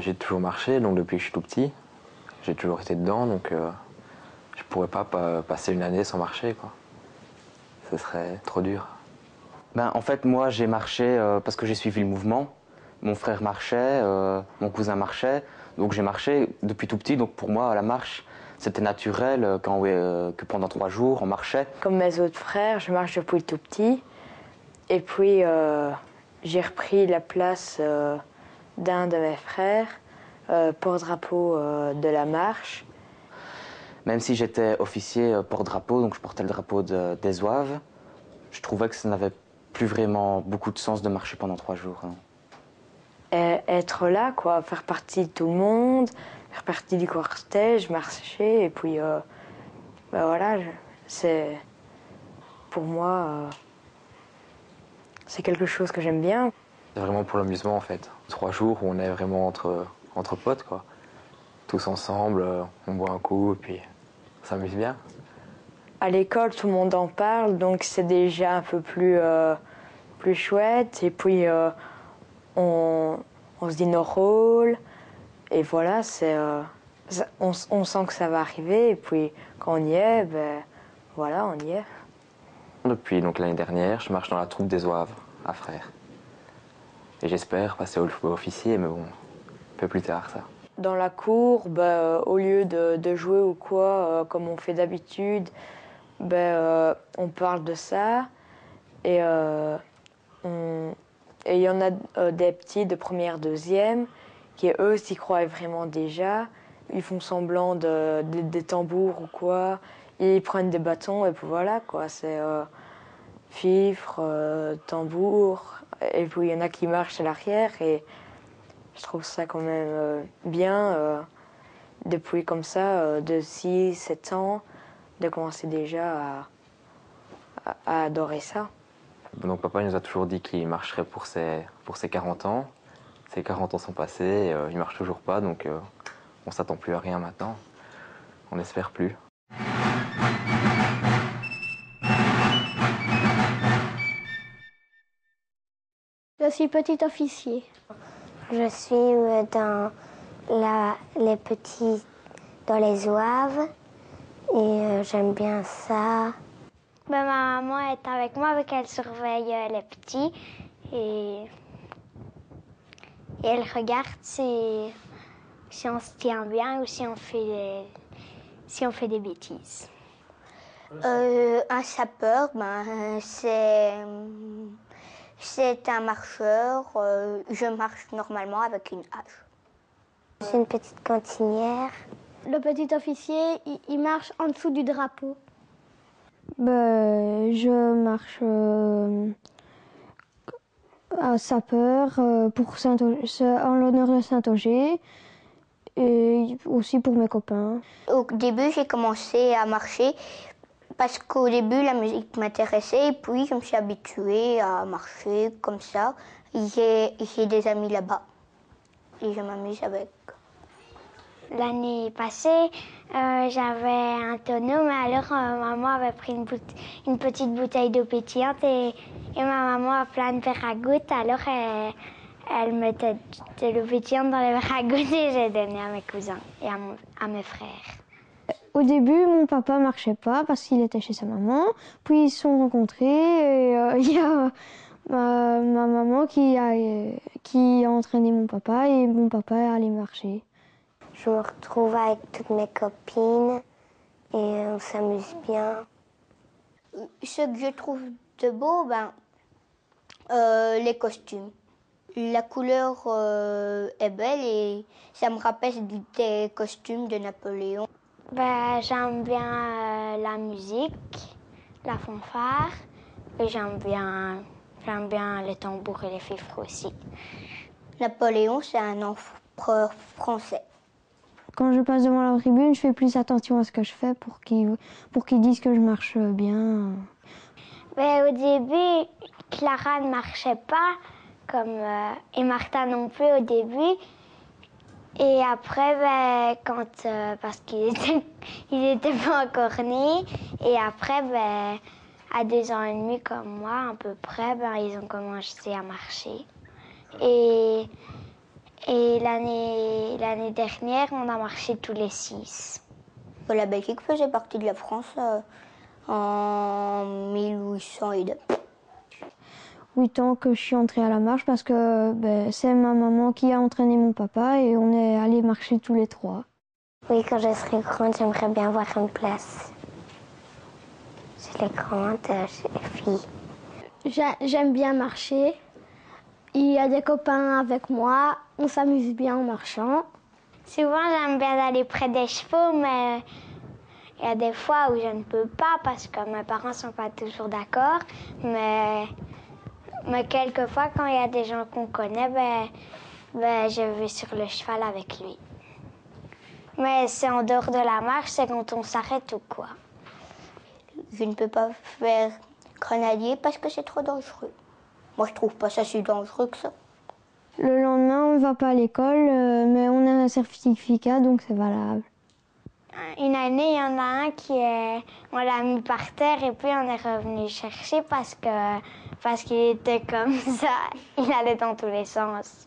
J'ai toujours marché, donc depuis que je suis tout petit. J'ai toujours été dedans, donc je pourrais pas passer une année sans marcher, quoi. Ce serait trop dur. En fait, moi, j'ai marché parce que j'ai suivi le mouvement. Mon frère marchait, mon cousin marchait, donc j'ai marché depuis tout petit. Donc pour moi, la marche, c'était naturel que pendant 3 jours, on marchait. Comme mes autres frères, je marche depuis tout petit. Et puis, j'ai repris la place d'un de mes frères, porte-drapeau de la marche. Même si j'étais officier porte-drapeau, donc je portais le drapeau des Zouaves, je trouvais que ça n'avait plus vraiment beaucoup de sens de marcher pendant 3 jours. Hein. Et être là, quoi, faire partie de tout le monde, faire partie du cortège, marcher, et puis, voilà, c'est, pour moi, c'est quelque chose que j'aime bien. C'est vraiment pour l'amusement, en fait. 3 jours où on est vraiment entre potes, quoi. Tous ensemble, on boit un coup, et puis on s'amuse bien. À l'école, tout le monde en parle, donc c'est déjà un peu plus chouette. Et puis, on se dit nos rôles. Et voilà, on sent que ça va arriver. Et puis, quand on y est, ben voilà, on y est. Depuis donc l'année dernière, je marche dans la troupe des Zouaves, à Frères. Et j'espère passer au officier, mais bon, un peu plus tard, ça. Dans la cour, au lieu de jouer ou quoi, comme on fait d'habitude, on parle de ça. Et il y en a des petits de première, deuxième, qui eux s'y croient vraiment déjà. Ils font semblant des tambours ou quoi. Ils prennent des bâtons et puis voilà, quoi. C'est fifre, tambour. Et puis il y en a qui marchent à l'arrière. Et je trouve ça quand même bien, depuis comme ça, de 6, 7 ans, de commencer déjà à adorer ça. Donc papa nous a toujours dit qu'il marcherait pour ses 40 ans. Ses 40 ans sont passés, il marche toujours pas, donc on s'attend plus à rien maintenant. On n'espère plus. Je suis petit officier. Je suis dans les Zouaves et j'aime bien ça. Ma maman est avec moi, avec elle surveille les petits et elle regarde si on se tient bien ou si on fait des bêtises. Un sapeur, c'est un marcheur. Je marche normalement avec une hache. C'est une petite cantinière. Le petit officier, il marche en dessous du drapeau. Je marche à sapeur en l'honneur de Saint-Auger et aussi pour mes copains. Au début, j'ai commencé à marcher parce qu'au début, la musique m'intéressait et puis je me suis habituée à marcher comme ça. J'ai des amis là-bas et je m'amuse avec. L'année passée, j'avais un tonneau, mais alors maman avait pris une petite bouteille d'eau pétillante et ma maman a plein de verres à gouttes. Alors elle mettait de l'eau pétillante dans les verres à gouttes et j'ai donné à mes cousins et à mes frères. Au début, mon papa marchait pas parce qu'il était chez sa maman. Puis ils se sont rencontrés et il y a ma maman qui a entraîné mon papa et mon papa est allé marcher. Je me retrouve avec toutes mes copines et on s'amuse bien. Ce que je trouve de beau, les costumes. La couleur est belle et ça me rappelle des costumes de Napoléon. J'aime bien la musique, la fanfare et j'aime bien les tambours et les fifres aussi. Napoléon, c'est un empereur français. Quand je passe devant la tribune, je fais plus attention à ce que je fais pour qu'ils disent que je marche bien. Au début, Clara ne marchait pas, et Martin non plus au début. Et après, parce qu'ils étaient pas encore nés, et après, à 2 ans et demi comme moi, à peu près, ils ont commencé à marcher. Et Et l'année dernière, on a marché tous les 6. La Belgique faisait partie de la France en 1800 et 8 ans que je suis entrée à la marche parce que c'est ma maman qui a entraîné mon papa et on est allés marcher tous les 3. Oui, quand je serai grande, j'aimerais bien avoir une place chez les grandes, chez les filles. J'aime bien marcher. Il y a des copains avec moi. On s'amuse bien en marchant. Souvent, j'aime bien aller près des chevaux, mais il y a des fois où je ne peux pas parce que mes parents ne sont pas toujours d'accord. Mais quelquefois, quand il y a des gens qu'on connaît, je vais sur le cheval avec lui. Mais c'est en dehors de la marche, c'est quand on s'arrête ou quoi. Je ne peux pas faire grenadier parce que c'est trop dangereux. Moi, je trouve pas ça si dangereux que ça. Le lendemain, on ne va pas à l'école, mais on a un certificat, donc c'est valable. Une année, il y en a un on l'a mis par terre et puis on est revenu chercher parce qu'il était comme ça. Il allait dans tous les sens.